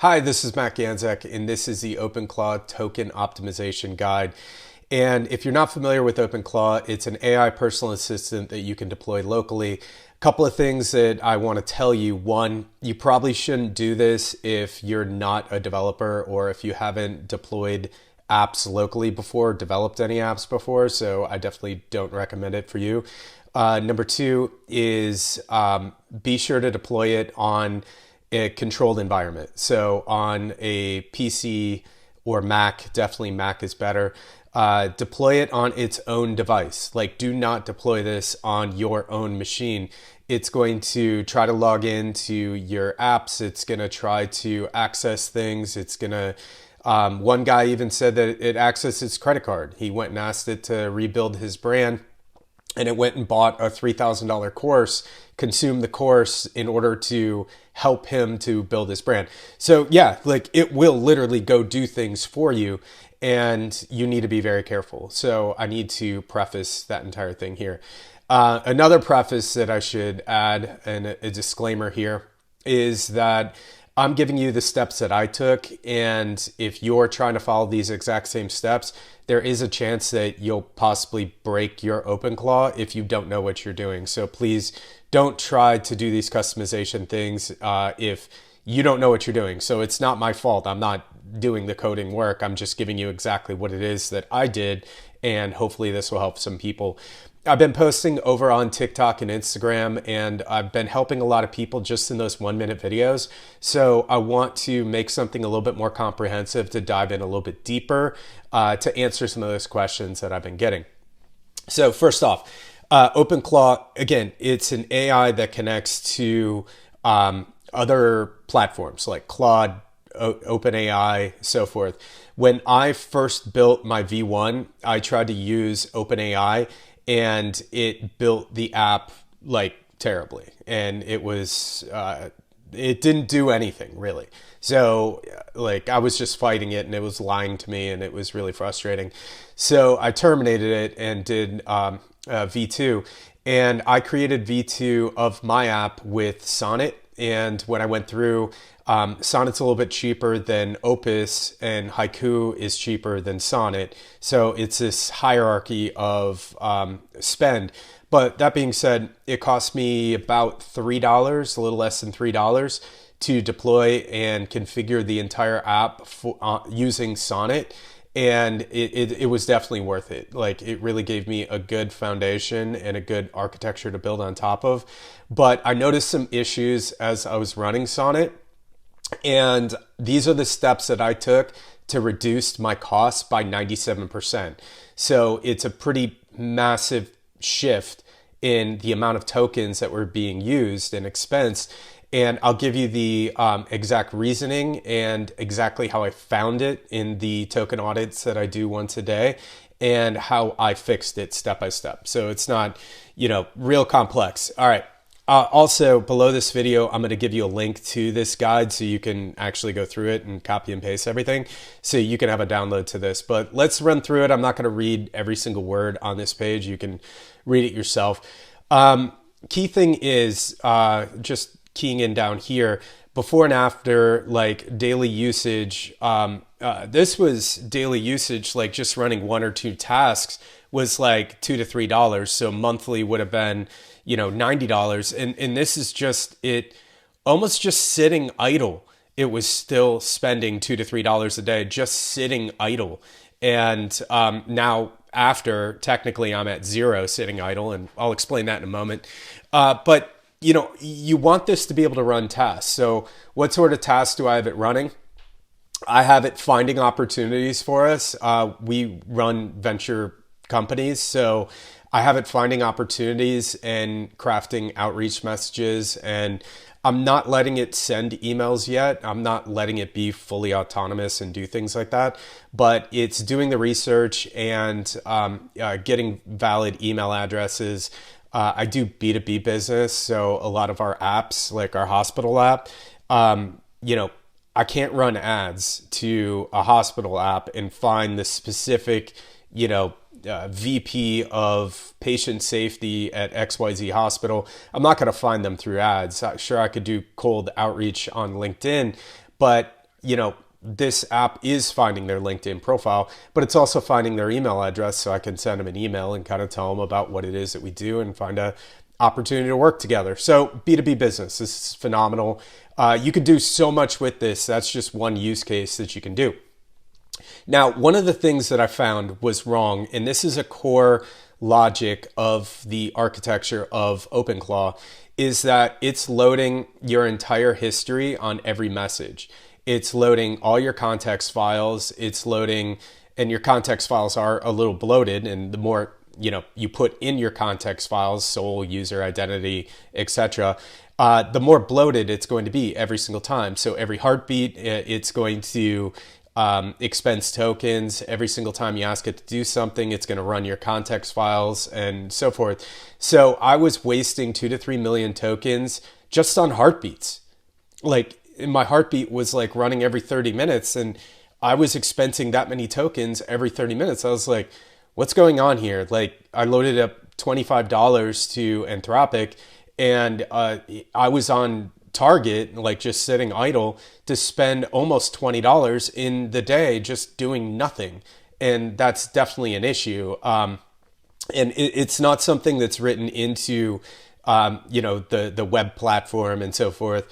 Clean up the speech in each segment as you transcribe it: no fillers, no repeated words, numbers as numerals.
Hi, this is Matt Ganzek, and this is the OpenClaw Token Optimization Guide. And if you're not familiar with OpenClaw, it's an AI personal assistant that you can deploy locally. A couple of things that I want to tell you. One, you probably shouldn't do this if you're not a developer or if you haven't deployed apps locally before, developed any apps before. So I definitely don't recommend it for you. Number two is be sure to deploy it on a controlled environment. So on a PC or Mac, definitely Mac is better. Deploy it on its own device. Like, do not deploy this on your own machine. It's going to try to log into your apps. It's going to try to access things. It's going to, one guy even said that it accessed his credit card. He went and asked it to rebuild his brand, and it went and bought a $3,000 course, consumed the course in order to help him to build his brand. So yeah, like, it will literally go do things for you, and you need to be very careful. So I need to preface that entire thing here. Another preface that I should add, and a disclaimer here, is that I'm giving you the steps that I took, and if you're trying to follow these exact same steps, there is a chance that you'll possibly break your OpenClaw if you don't know what you're doing. So please don't try to do these customization things if you don't know what you're doing. So it's not my fault. I'm not doing the coding work. I'm just giving you exactly what it is that I did, and hopefully this will help some people. I've been posting over on TikTok and Instagram, and I've been helping a lot of people just in those 1-minute videos. So I want to make something a little bit more comprehensive to dive in a little bit deeper to answer some of those questions that I've been getting. So first off, OpenClaw, again, it's an AI that connects to other platforms like Claude, OpenAI, so forth. When I first built my V1, I tried to use OpenAI, and it built the app like terribly, and it was it didn't do anything really. So like, I was just fighting it, and it was lying to me, and it was really frustrating. So I terminated it and did V2, and I created V2 of my app with Sonnet. And when I went through, Sonnet's a little bit cheaper than Opus, and Haiku is cheaper than Sonnet. So it's this hierarchy of spend. But that being said, it cost me about $3, a little less than $3, to deploy and configure the entire app for, using Sonnet. And it was definitely worth it. Like, it really gave me a good foundation and a good architecture to build on top of. But I noticed some issues as I was running Sonnet. And these are the steps that I took to reduce my costs by 97%. So it's a pretty massive shift in the amount of tokens that were being used and expensed. And I'll give you the exact reasoning and exactly how I found it in the token audits that I do once a day, and how I fixed it step by step. So it's not, real complex. All right. Also, below this video, I'm going to give you a link to this guide so you can actually go through it and copy and paste everything, so you can have a download to this. But let's run through it. I'm not going to read every single word on this page. You can read it yourself. Key thing is just keying in down here, before and after, like, daily usage. This was daily usage, like just running 1 or 2 tasks was like $2 to $3. So monthly would have been, $90. And this is just it, almost just sitting idle. It was still spending $2 to $3 a day, just sitting idle. And now, after, technically I'm at 0 sitting idle, and I'll explain that in a moment. But you want this to be able to run tasks. So what sort of tasks do I have it running? I have it finding opportunities for us. We run venture companies, so I have it finding opportunities and crafting outreach messages, and I'm not letting it send emails yet. I'm not letting it be fully autonomous and do things like that, but it's doing the research and getting valid email addresses. I do B2B business, so a lot of our apps, like our hospital app, I can't run ads to a hospital app and find the specific, VP of patient safety at XYZ hospital. I'm not going to find them through ads. Sure, I could do cold outreach on LinkedIn, but this app is finding their LinkedIn profile, but it's also finding their email address, so I can send them an email and kind of tell them about what it is that we do and find a opportunity to work together. So B2B business, this is phenomenal. You could do so much with this. That's just one use case that you can do. Now, one of the things that I found was wrong, and this is a core logic of the architecture of OpenClaw, is that it's loading your entire history on every message. It's loading all your context files. It's loading, and your context files are a little bloated, and the more you put in your context files, soul, user, identity, etc., the more bloated it's going to be every single time. So every heartbeat, it's going to expense tokens. Every single time you ask it to do something, it's going to run your context files and so forth. So I was wasting 2 to 3 million tokens just on heartbeats. Like, my heartbeat was like running every 30 minutes, and I was expensing that many tokens every 30 minutes. I was like, what's going on here? Like, I loaded up $25 to Anthropic, and I was on target, like just sitting idle, to spend almost $20 in the day just doing nothing. And that's definitely an issue. And it's not something that's written into, the web platform and so forth.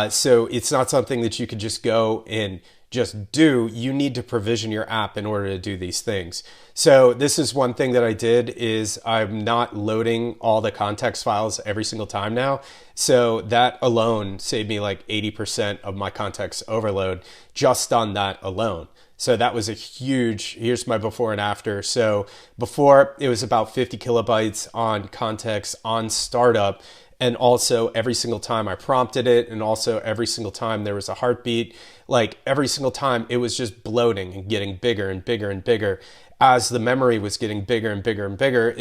So it's not something that you could just go and just do. You need to provision your app in order to do these things. So this is one thing that I did, is I'm not loading all the context files every single time now. So that alone saved me like 80% of my context overload just on that alone. So that was a huge, here's my before and after. So before, it was about 50 kilobytes on context on startup. And also every single time I prompted it, and also every single time there was a heartbeat, like every single time it was just bloating and getting bigger and bigger and bigger. As the memory was getting bigger and bigger and bigger,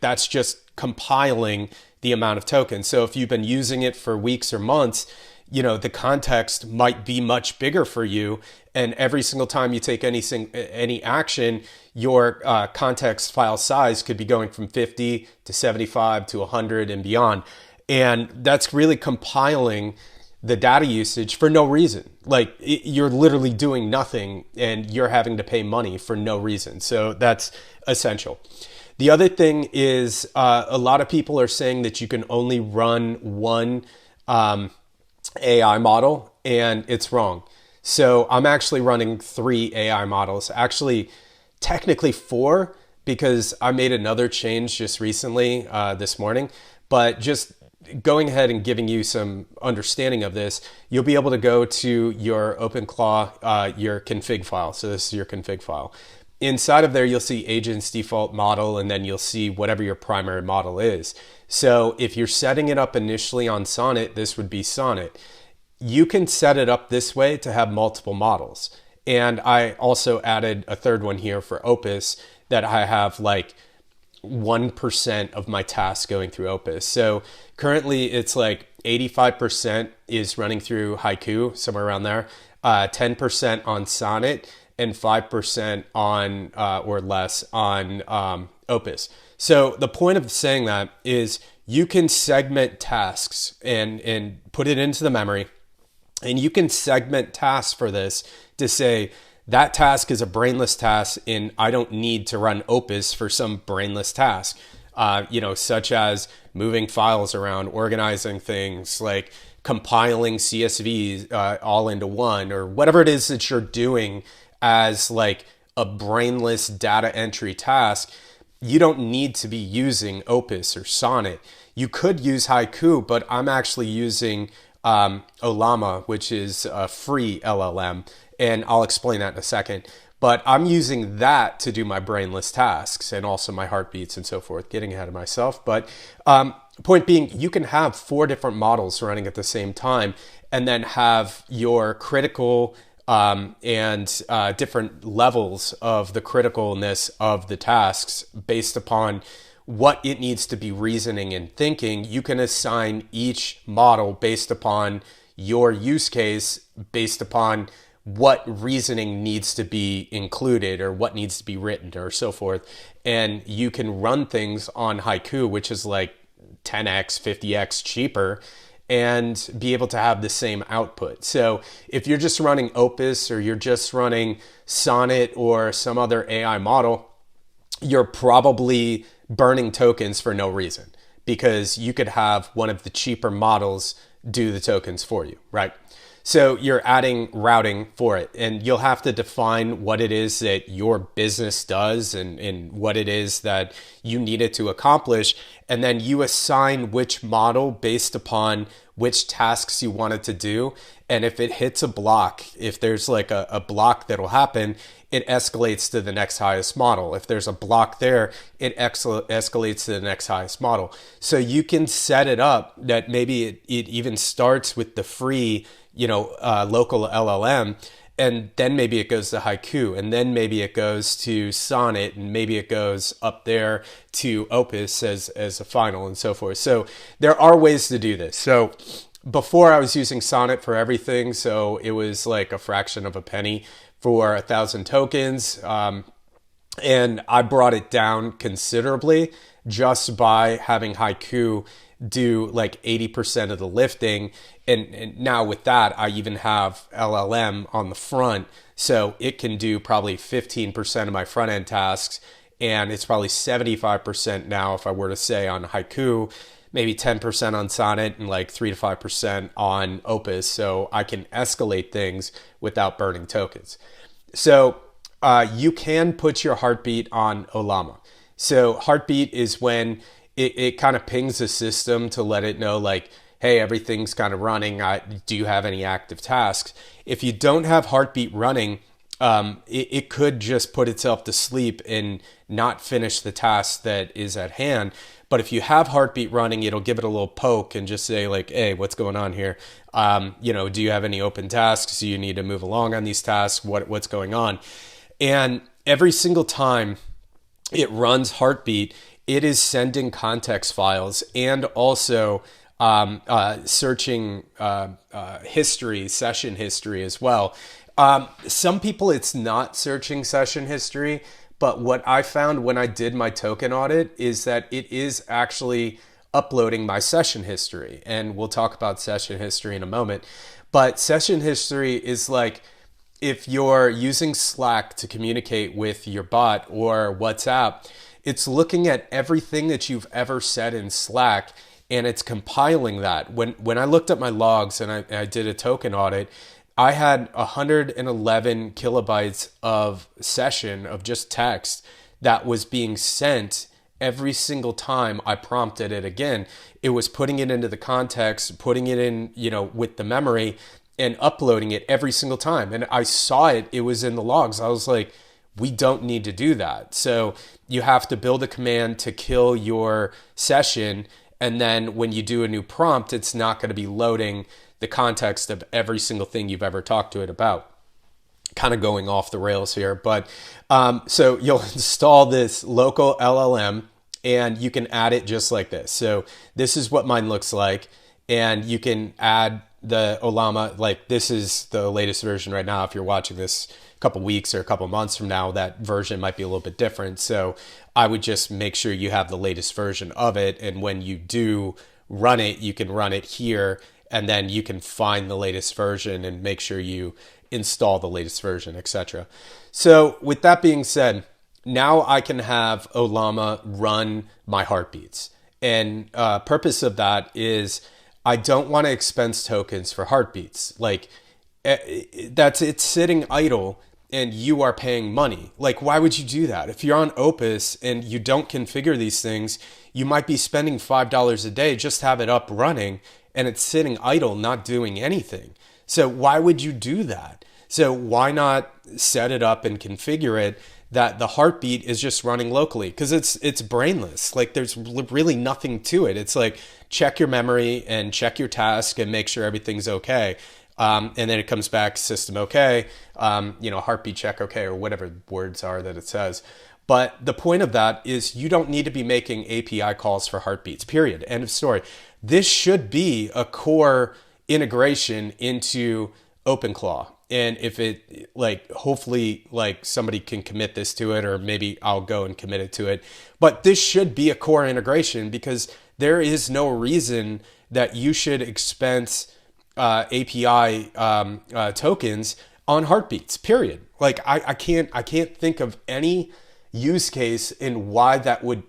that's just compiling the amount of tokens. So if you've been using it for weeks or months, the context might be much bigger for you. And every single time you take any action, your context file size could be going from 50 to 75 to 100 and beyond. And that's really compiling the data usage for no reason. Like, you're literally doing nothing, and you're having to pay money for no reason. So that's essential. The other thing is, a lot of people are saying that you can only run one AI model, and it's wrong. So I'm actually running 3 AI models, actually technically 4, because I made another change just recently this morning. But just going ahead and giving you some understanding of this, you'll be able to go to your OpenClaw, your config file. So this is your config file. Inside of there, you'll see agent's default model, and then you'll see whatever your primary model is. So if you're setting it up initially on Sonnet, this would be Sonnet. You can set it up this way to have multiple models. And I also added a third one here for Opus, that I have like 1% of my tasks going through Opus. So currently it's like 85% is running through Haiku, somewhere around there, 10% on Sonnet, and 5% on or less on Opus. So the point of saying that is you can segment tasks and put it into the memory, and you can segment tasks for this to say, that task is a brainless task, and I don't need to run Opus for some brainless task, such as moving files around, organizing things, like compiling CSVs all into one, or whatever it is that you're doing as like a brainless data entry task. You don't need to be using Opus or Sonnet. You could use Haiku, but I'm actually using Ollama, which is a free LLM. And I'll explain that in a second. But I'm using that to do my brainless tasks and also my heartbeats and so forth, getting ahead of myself. But point being, you can have 4 different models running at the same time, and then have your critical and different levels of the criticalness of the tasks based upon what it needs to be reasoning and thinking. You can assign each model based upon your use case, based upon what reasoning needs to be included or what needs to be written or so forth. And you can run things on Haiku, which is like 10x, 50x cheaper. and be able to have the same output. So if you're just running Opus or you're just running Sonnet or some other AI model, you're probably burning tokens for no reason, because you could have one of the cheaper models do the tokens for you, right? So you're adding routing for it, and you'll have to define what it is that your business does and what it is that you need it to accomplish. And then you assign which model based upon which tasks you want it to do. And if it hits a block, if there's like a block that'll happen, it escalates to the next highest model. If there's a block there, it escalates to the next highest model. So you can set it up that maybe it even starts with the free, local LLM, and then maybe it goes to Haiku, and then maybe it goes to Sonnet, and maybe it goes up there to Opus as a final, and so forth. So there are ways to do this. So before I was using Sonnet for everything, so it was like a fraction of a penny for 1,000 tokens. And I brought it down considerably just by having Haiku do like 80% of the lifting. And now with that, I even have LLM on the front. So it can do probably 15% of my front end tasks. And it's probably 75% now, if I were to say, on Haiku, maybe 10% on Sonnet, and like 3 to 5% on Opus. So I can escalate things without burning tokens. So you can put your heartbeat on Ollama. So heartbeat is when it kind of pings the system to let it know, like, hey, everything's kind of running. Do you have any active tasks? If you don't have heartbeat running, it could just put itself to sleep and not finish the task that is at hand. But if you have heartbeat running, it'll give it a little poke and just say, like, hey, what's going on here? Do you have any open tasks? Do you need to move along on these tasks? What's going on? And every single time it runs heartbeat, it is sending context files and also searching history, session history as well. Some people, it's not searching session history, but what I found when I did my token audit is that it is actually uploading my session history. And we'll talk about session history in a moment. But session history is like, if you're using Slack to communicate with your bot or WhatsApp, it's looking at everything that you've ever said in Slack, and it's compiling that. When I looked at my logs and I did a token audit, I had 111 kilobytes of session of just text that was being sent every single time I prompted it again. It was putting it into the context, putting it in, with the memory, and uploading it every single time. And I saw it was in the logs. I was like, we don't need to do that. So you have to build a command to kill your session. And then when you do a new prompt, it's not going to be loading the context of every single thing you've ever talked to it about. Kind of going off the rails here. But so you'll install this local LLM and you can add it just like this. So this is what mine looks like. And you can add the Ollama, like this is the latest version right now. If you're watching this a couple weeks or a couple months from now, that version might be a little bit different. So I would just make sure you have the latest version of it. And when you do run it, you can run it here, and then you can find the latest version and make sure you install the latest version, etc. So with that being said, now I can have Ollama run my heartbeats. And purpose of that is I don't want to expense tokens for heartbeats. Like it's sitting idle and you are paying money. Like, why would you do that? If you're on Opus and you don't configure these things, you might be spending $5 a day just to have it up running, and it's sitting idle, not doing anything. So why would you do that? So why not set it up and configure it that the heartbeat is just running locally? Because it's brainless. Like, there's really nothing to it. It's like, check your memory and check your task and make sure everything's okay. And then it comes back, system okay, heartbeat check okay, or whatever words are that it says. But the point of that is you don't need to be making API calls for heartbeats, period. End of story. This should be a core integration into OpenClaw. And if it, hopefully, somebody can commit this to it, or maybe I'll go and commit it to it. But this should be a core integration, because there is no reason that you should expense API tokens on heartbeats, period. Like I can't think of any use case in why that would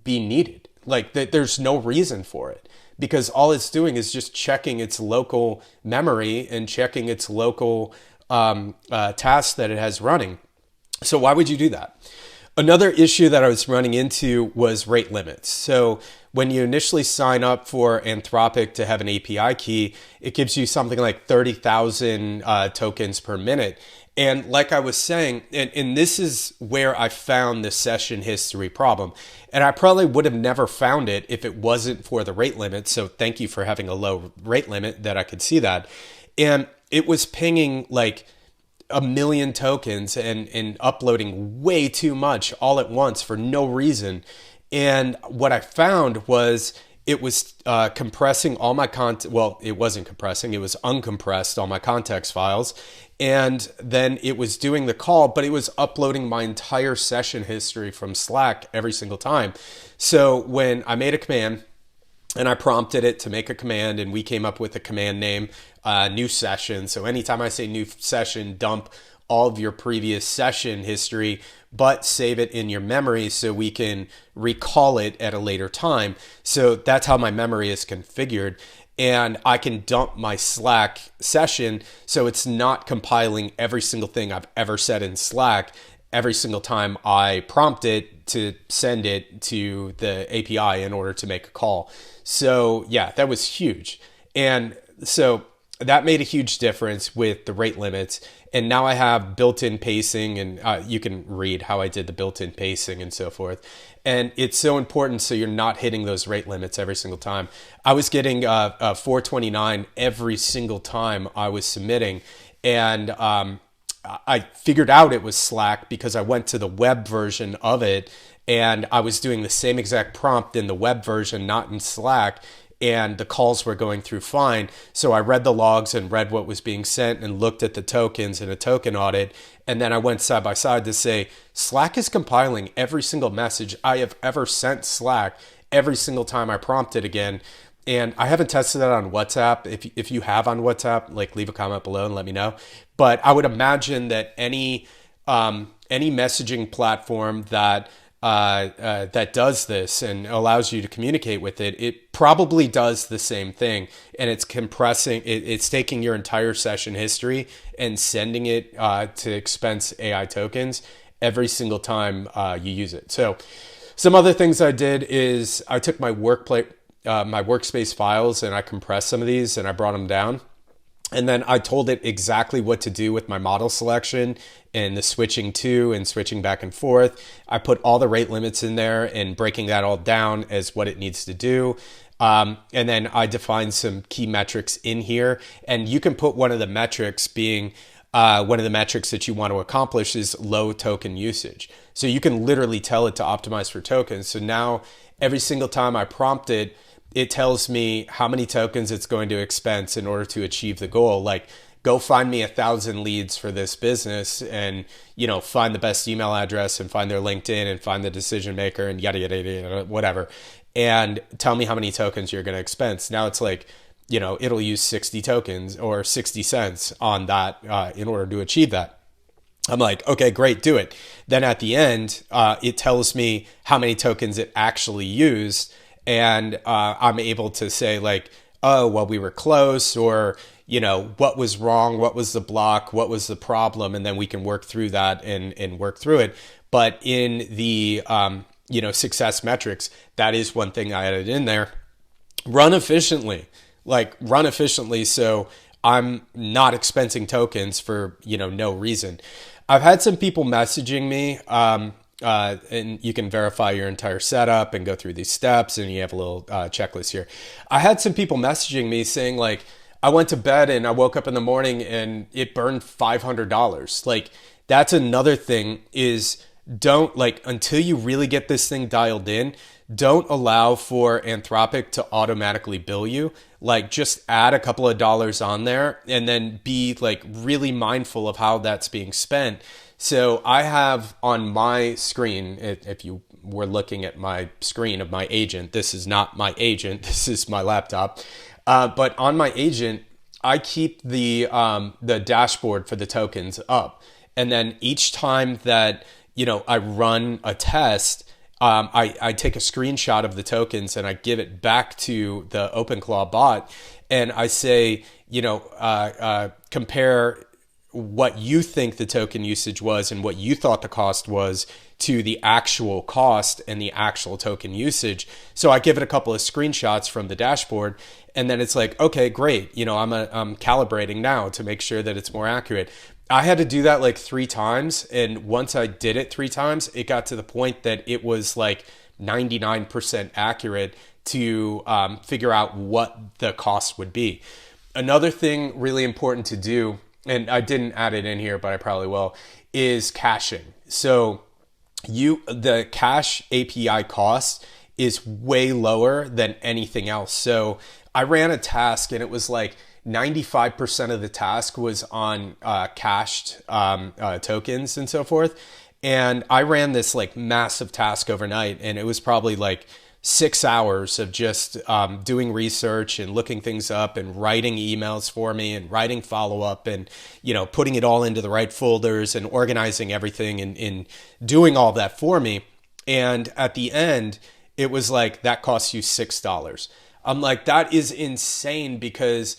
be needed. Like there's no reason for it, because all it's doing is just checking its local memory and checking its local tasks that it has running. So why would you do that? Another issue that I was running into was rate limits. So when you initially sign up for Anthropic to have an API key, it gives you something like 30,000 tokens per minute. And like I was saying, and this is where I found the session history problem. And I probably would have never found it if it wasn't for the rate limit. So thank you for having a low rate limit that I could see that. And it was pinging like 1 million tokens and uploading way too much all at once for no reason. And what I found was it was compressing all my content. Well, it wasn't compressing. It was uncompressed all my context files. And then it was doing the call, but it was uploading my entire session history from Slack every single time. So when I made a command and I prompted it to make a command, and we came up with a command name, new session. So anytime I say new session, dump all of your previous session history, but save it in your memory so we can recall it at a later time. So that's how my memory is configured. And I can dump my Slack session so it's not compiling every single thing I've ever said in Slack every single time I prompt it to send it to the API in order to make a call. So yeah, that was huge. And so that made a huge difference with the rate limits. And now I have built-in pacing, and you can read how I did the built-in pacing and so forth. And it's so important so you're not hitting those rate limits every single time. I was getting 429 every single time I was submitting. And I figured out it was Slack because I went to the web version of it, and I was doing the same exact prompt in the web version, not in Slack. And the calls were going through fine. So I read the logs and read what was being sent and looked at the tokens in a token audit. And then I went side by side to say, Slack is compiling every single message I have ever sent Slack every single time I prompt it again. And I haven't tested that on WhatsApp. If you have on WhatsApp, like leave a comment below and let me know. But I would imagine that any messaging platform that does this and allows you to communicate with it, it probably does the same thing. And it's compressing, it's taking your entire session history and sending it to expense AI tokens every single time you use it. So some other things I did is I took my workspace files and I compressed some of these and I brought them down. And then I told it exactly what to do with my model selection and the switching to and switching back and forth. I put all the rate limits in there and breaking that all down as what it needs to do. And then I defined some key metrics in here. And you can put one of the metrics being one of the metrics that you want to accomplish is low token usage. So you can literally tell it to optimize for tokens. So now every single time I prompt it, it tells me how many tokens it's going to expense in order to achieve the goal. Like, go find me 1,000 leads for this business and, find the best email address and find their LinkedIn and find the decision maker and yada, yada, yada, whatever. And tell me how many tokens you're going to expense. Now it's like, it'll use 60 tokens or 60 cents on that in order to achieve that. I'm like, okay, great, do it. Then at the end, it tells me how many tokens it actually used. And I'm able to say like, oh, well, we were close, or, what was wrong? What was the block? What was the problem? And then we can work through that and work through it. But in the, success metrics, that is one thing I added in there. Run efficiently. So I'm not expensing tokens for, no reason. I've had some people messaging me, and you can verify your entire setup and go through these steps, and you have a little checklist here. I had some people messaging me saying like, I went to bed and I woke up in the morning and it burned $500. Like, that's another thing is don't until you really get this thing dialed in, don't allow for Anthropic to automatically bill you. Like, just add a couple of dollars on there and then be really mindful of how that's being spent. So I have on my screen, if you we're looking at my screen of my agent. This is not my agent. This is my laptop. But on my agent, I keep the dashboard for the tokens up. And then each time that, I run a test, I take a screenshot of the tokens and I give it back to the OpenClaw bot. And I say, compare what you think the token usage was and what you thought the cost was to the actual cost and the actual token usage. So I give it a couple of screenshots from the dashboard, and then it's like, okay, great. I'm calibrating now to make sure that it's more accurate. I had to do that like 3 times. And once I did it 3 times, it got to the point that it was like 99% accurate to figure out what the cost would be. Another thing really important to do, and I didn't add it in here, but I probably will, is caching. So the cache API cost is way lower than anything else. So I ran a task and it was like 95% of the task was on cached tokens and so forth. And I ran this like massive task overnight, and it was probably like 6 hours of just doing research and looking things up and writing emails for me and writing follow-up and, putting it all into the right folders and organizing everything and doing all that for me. And at the end, it was like, that costs you $6. I'm like, that is insane because,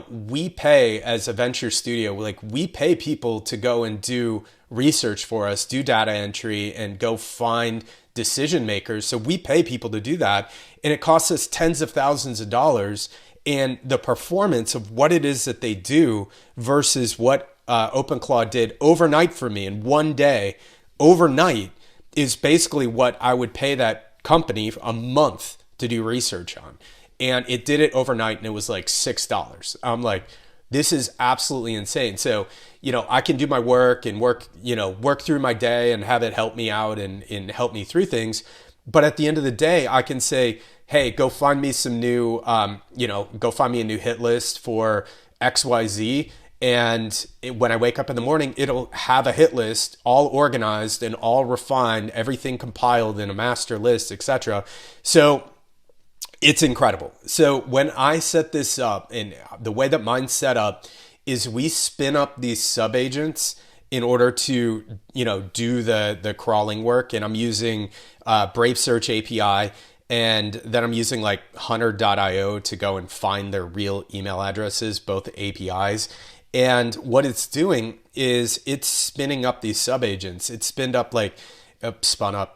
we pay as a venture studio, like we pay people to go and do research for us, do data entry and go find decision makers. So we pay people to do that, and it costs us tens of thousands of dollars. And the performance of what it is that they do versus what OpenClaw did overnight for me in one day, overnight, is basically what I would pay that company a month to do research on. And it did it overnight, and it was like $6. I'm like, this is absolutely insane. So, I can do my work and work through my day and have it help me out and help me through things. But at the end of the day, I can say, hey, go find me some new, go find me a new hit list for XYZ. And when I wake up in the morning, it'll have a hit list all organized and all refined, everything compiled in a master list, etc. So it's incredible. So when I set this up, and the way that mine's set up is we spin up these subagents in order to, do the crawling work. And I'm using Brave Search API, and then I'm using like hunter.io to go and find their real email addresses, both APIs. And what it's doing is it's spinning up these subagents. It spun up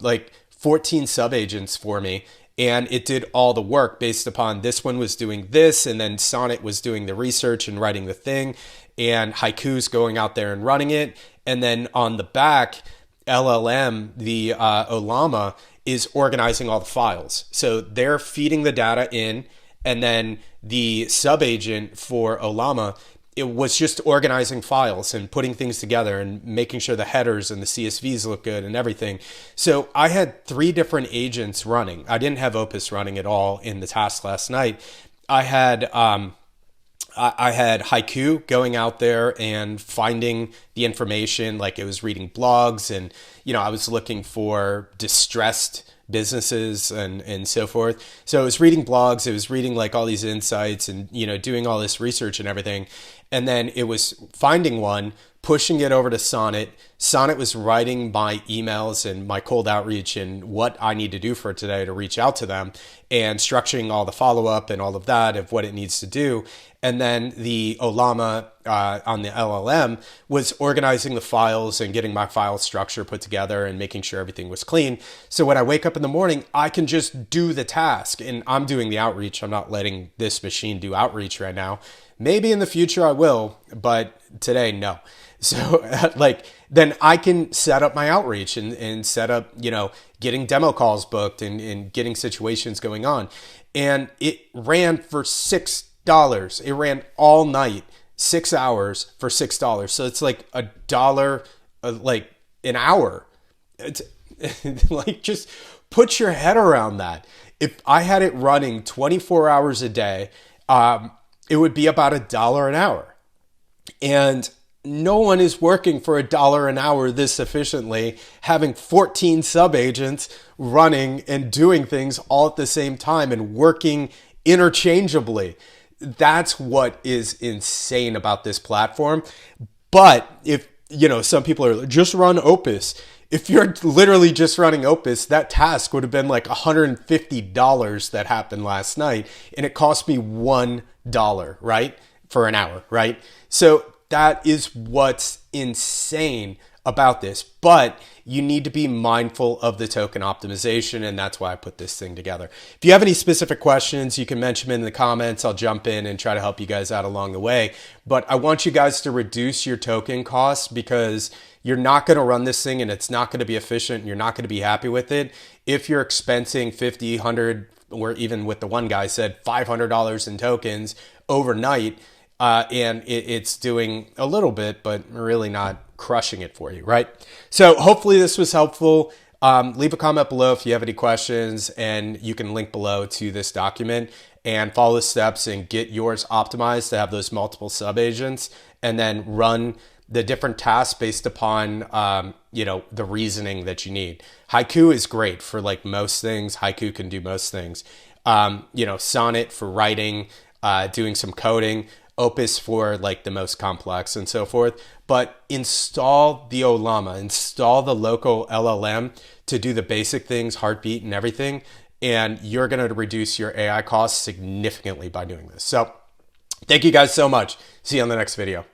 like 14 subagents for me. And it did all the work based upon this one was doing this, and then Sonnet was doing the research and writing the thing, and Haiku's going out there and running it. And then on the back, LLM, the Ollama, is organizing all the files. So they're feeding the data in, and then the subagent for Ollama, it was just organizing files and putting things together and making sure the headers and the CSVs look good and everything. So I had 3 different agents running. I didn't have Opus running at all in the task last night. I had Haiku going out there and finding the information, like it was reading blogs, and I was looking for distressed businesses and so forth. So it was reading blogs, it was reading like all these insights and doing all this research and everything. And then it was finding one, pushing it over to Sonnet. Sonnet was writing my emails and my cold outreach and what I need to do for today to reach out to them, and structuring all the follow-up and all of that of what it needs to do. And then the Ollama on the LLM was organizing the files and getting my file structure put together and making sure everything was clean. So when I wake up in the morning, I can just do the task, and I'm doing the outreach. I'm not letting this machine do outreach right now. Maybe in the future I will, but today, no. So then I can set up my outreach and set up, getting demo calls booked and getting situations going on. And it ran for $6. It ran all night, 6 hours for $6. So it's like $1, like an hour. It's like, just put your head around that. If I had it running 24 hours a day, it would be about $1 an hour. And no one is working for $1 an hour this efficiently, having 14 sub-agents running and doing things all at the same time and working interchangeably. That's what is insane about this platform. But if, some people are like, just run Opus. If you're literally just running Opus, that task would have been like $150 that happened last night. And it cost me $1, right? For an hour, right? So that is what's insane about this. But you need to be mindful of the token optimization, and that's why I put this thing together. If you have any specific questions, you can mention them in the comments. I'll jump in and try to help you guys out along the way. But I want you guys to reduce your token costs, because you're not going to run this thing and it's not going to be efficient. And you're not going to be happy with it if you're expensing $50, $100, or even with the one guy said $500 in tokens overnight. And it's doing a little bit, but really not crushing it for you, right? So hopefully this was helpful. Leave a comment below if you have any questions, and you can link below to this document and follow the steps and get yours optimized to have those multiple sub-agents, and then run the different tasks based upon, the reasoning that you need. Haiku is great for like most things. Haiku can do most things. Sonnet for writing, doing some coding. Opus for like the most complex and so forth. But install the Ollama, install the local LLM to do the basic things, heartbeat and everything, and you're going to reduce your AI costs significantly by doing this. So thank you guys so much. See you on the next video.